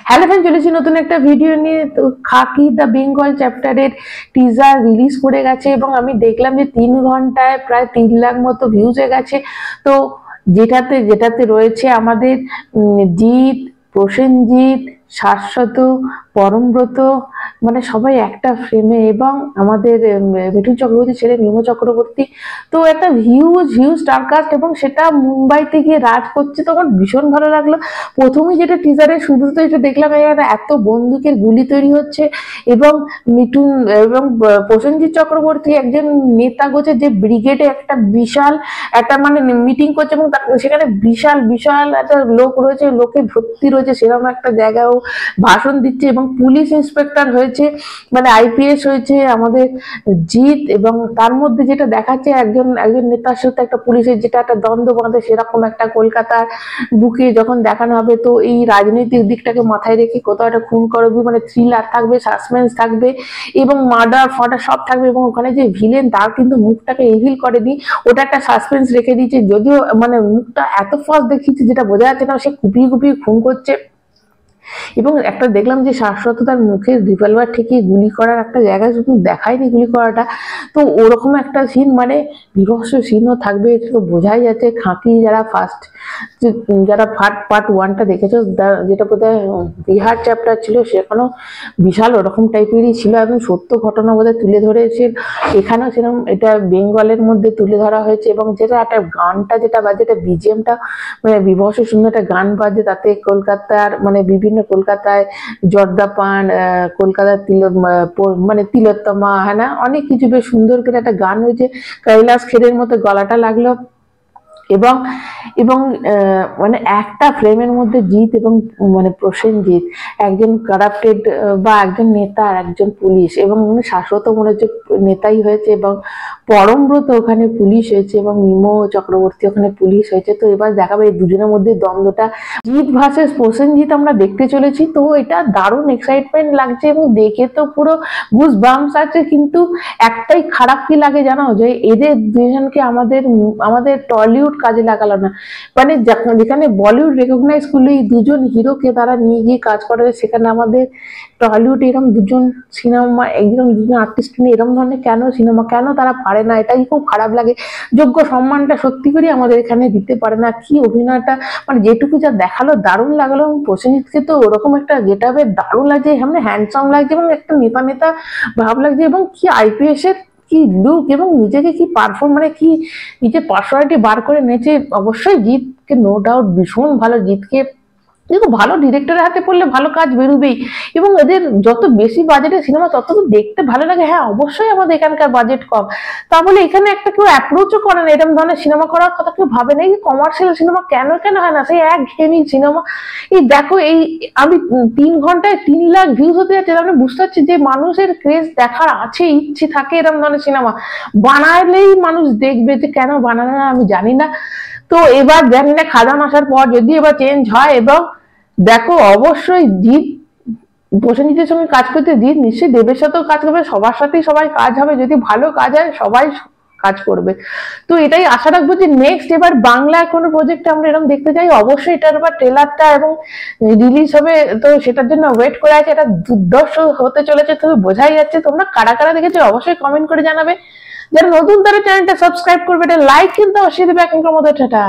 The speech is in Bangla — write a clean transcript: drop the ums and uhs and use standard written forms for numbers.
হ্যালো ফ্রেন্ড, চলেছি নতুন একটা ভিডিও নিয়ে। তো খাকি দ্য বেঙ্গল চ্যাপ্টারের টিজার রিলিজ করে গেছে এবং আমি দেখলাম যে 3 ঘন্টায় প্রায় 3 লাখ মতো ভিউজ হয়ে গেছে। তো যেটাতে যেটাতে রয়েছে আমাদের জিৎ, প্রসেনজিৎ, শাশ্বত, পরমব্রত, মানে সবাই একটা ফ্রেমে, এবং আমাদের মিঠুন চক্রবর্তী ছেলে মিমো চক্রবর্তী। তো একটা হিউজ হিউজ স্টারকাস্ট, এবং সেটা মুম্বাইতে গিয়ে রাজ করছে। তো আমার ভীষণ ভালো লাগলো। প্রথমেই যেটা টিজারের শুরুতে যেটা দেখলাম, এত বন্দুকের গুলি তৈরি হচ্ছে, এবং মিঠুন এবং প্রসেনজিৎ চক্রবর্তী একজন নেতা গোছে, যে ব্রিগেডে একটা বিশাল একটা মানে মিটিং করছে, এবং সেখানে বিশাল বিশাল একটা লোক রয়েছে, লোকে ভর্তি রয়েছে, সেরকম একটা জায়গায়ও ভাষণ দিচ্ছে। এবং পুলিশ ইন্সপেক্টর হয়েছে, মানে আইপিএস হয়েছে আমাদের জিৎ। এবং তার মধ্যে যেটা দেখাচ্ছে, একজন একজন নেতার সাথে একটা পুলিশের যেটা একটা দ্বন্দ্ব বাঁধে, সেরকম একটা কলকাতার বুকে যখন দেখানো হবে। তো এই রাজনৈতিক দিকটাকে মাথায় রেখে কোথাও একটা খুন করবি, মানে থ্রিলার থাকবে, সাসপেন্স থাকবে, এবং মার্ডার ফার্ডার সব থাকবে। এবং ওখানে যে ভিলেন, তার কিন্তু মুখটাকে রিভিল করেনি, ওটা একটা সাসপেন্স রেখে দিয়েছে। যদিও মানে মুখটা এত ফাস্ট দেখিয়েছে যেটা বোঝা যাচ্ছে না সে কুপিয়ে কুপিয়ে খুন করছে। এবং একটা দেখলাম যে শাশ্বত তার মুখে রিভলভার থেকে গুলি করার একটা জায়গায় শুধু দেখায়নি গুলি করাটা। তো ওরকম একটা সিন, মানে বিভৎস সিনও থাকবে। তো বোঝাই যাচ্ছে খাকি যারা যারা পার্ট 1টা দেখেছো, যেটা বোধহয় বিহার চ্যাপ্টার ছিল, সেখানেও বিশাল ওরকম টাইপেরই ছিল, একদম সত্য ঘটনা বোধহয় তুলে ধরেছে। এখানেও সেরকম এটা বেঙ্গলের মধ্যে তুলে ধরা হয়েছে। এবং যেটা একটা গানটা যেটা বাজে, এটা বিজিএমটা মানে বিভৎস সুন্দর একটা গান বাজে। তাতে কলকাতার মানে বিভিন্ন কলকাতায় জর্দা পান, কলকাতার মানে তিলোত্তমা, হ্যাঁ না, অনেক কিছু বেশ সুন্দর করে একটা গান হয়েছে। কৈলাস খেরের মতো গলাটা লাগলো। এবং এবং মানে একটা ফ্রেমের মধ্যে জিৎ এবং মানে প্রসেনজিৎ, একজন কারাপ্টেড বা একজন নেতা আর একজন পুলিশ, এবং শাশ্বত মনে হচ্ছে নেতাই হয়েছে, এবং পরমব্রত ওখানে পুলিশ হয়েছে, এবং মিমো চক্রবর্তী ওখানে পুলিশ হয়েছে। তো এবার দেখাবে এই দুজনের মধ্যে দ্বন্দ্বটা, জিৎ ভার্সেস প্রসেনজিৎ আমরা দেখতে চলেছি। তো এটা দারুণ এক্সাইটমেন্ট লাগছে, এবং দেখে তো পুরো গুজ বাম্পস আছে। কিন্তু একটাই খারাপ কি লাগে জানো, যে এদের দুজনকে আমাদের টলিউড কাজে লাগালো না। মানে যেখানে বলিউড রেকগনাইজ করলে এই দুজন হিরোকে তারা নিয়ে গিয়ে কাজ করে, সেখানে আমাদের টলিউড এরকম দুজন সিনেমা, একজন দুজন আর্টিস্ট নিয়ে এরকম ধরনের কেন সিনেমা, কেন তারা পারে না? এটাই খুব খারাপ লাগে। যোগ্য সম্মানটা সত্যি করে আমাদের এখানে দিতে পারে না। কি অভিনয়টা, মানে যেটুকু যা দেখালো দারুণ লাগলো। এবং প্রসেনজিৎকে তো ওরকম একটা গেটআপে দারুণ লাগছে, মানে হ্যান্ডসাম লাগছে, এবং একটা নেতা নেতা ভাব লাগছে। এবং কি আইপিএস এর কি লুক, এবং নিজেকে কি পারফর্ম, মানে কি নিজের পার্সোনালিটি বার করে নেচে। অবশ্যই জিৎকে নো ডাউট ভীষণ ভালো। জিৎকে দেখো, ভালো ডিরেক্টরের হাতে পড়লে ভালো কাজ বেরোবেই। এবং এদের যত বেশি বাজেটের সিনেমা তত তো দেখতে ভালো লাগে। হ্যাঁ, অবশ্যই আমাদের এখানকার বাজেট কম, তা বলে এখানে একটা কেউ অ্যাপ্রোচও করে না এরকম ধরনের সিনেমা করার কথা, কেউ ভাবে না। এই কমার্শিয়াল সিনেমা কেন কেন হয় না, সেই একঘেয়েমি সিনেমা। এই দেখো, এই আমি 3 ঘন্টায় 3 লাখ ভিউজ হতে যাচ্ছে, তাহলে বুঝতে পারছি যে মানুষের ক্রেজ দেখার আছে, ইচ্ছে থাকে এরকম ধরনের সিনেমা বানালেই মানুষ দেখবে। যে কেন বানানো না আমি জানি না। তো এবার জানি না খাদান আসার পর যদি এবার চেঞ্জ হয়। এবং দেখো, অবশ্যই জিৎ প্রসেনজিতের সঙ্গে কাজ করতে, জিৎ নিশ্চয়ই দেবের সাথেও কাজ করবে, সবার সাথেই সবাই কাজ হবে। যদি ভালো কাজ হয় সবাই কাজ করবে। তো এটাই আশা রাখবো যে নেক্সট এবার বাংলার কোনো প্রজেক্ট আমরা এরকম দেখতে চাই। অবশ্যই এটার এবার ট্রেলারটা এবং রিলিজ হবে, তো সেটার জন্য ওয়েট করে আছে। এটা দুর্দর্শ হতে চলেছে, তবে বোঝাই যাচ্ছে। তোমরা কারা কারা দেখেছো অবশ্যই কমেন্ট করে জানাবে। যারা নতুন তারা চ্যানেলটা সাবস্ক্রাইব করবে, এটা লাইক কিন্তু অবশ্যই দেবে। এখনকার মতো টাটা।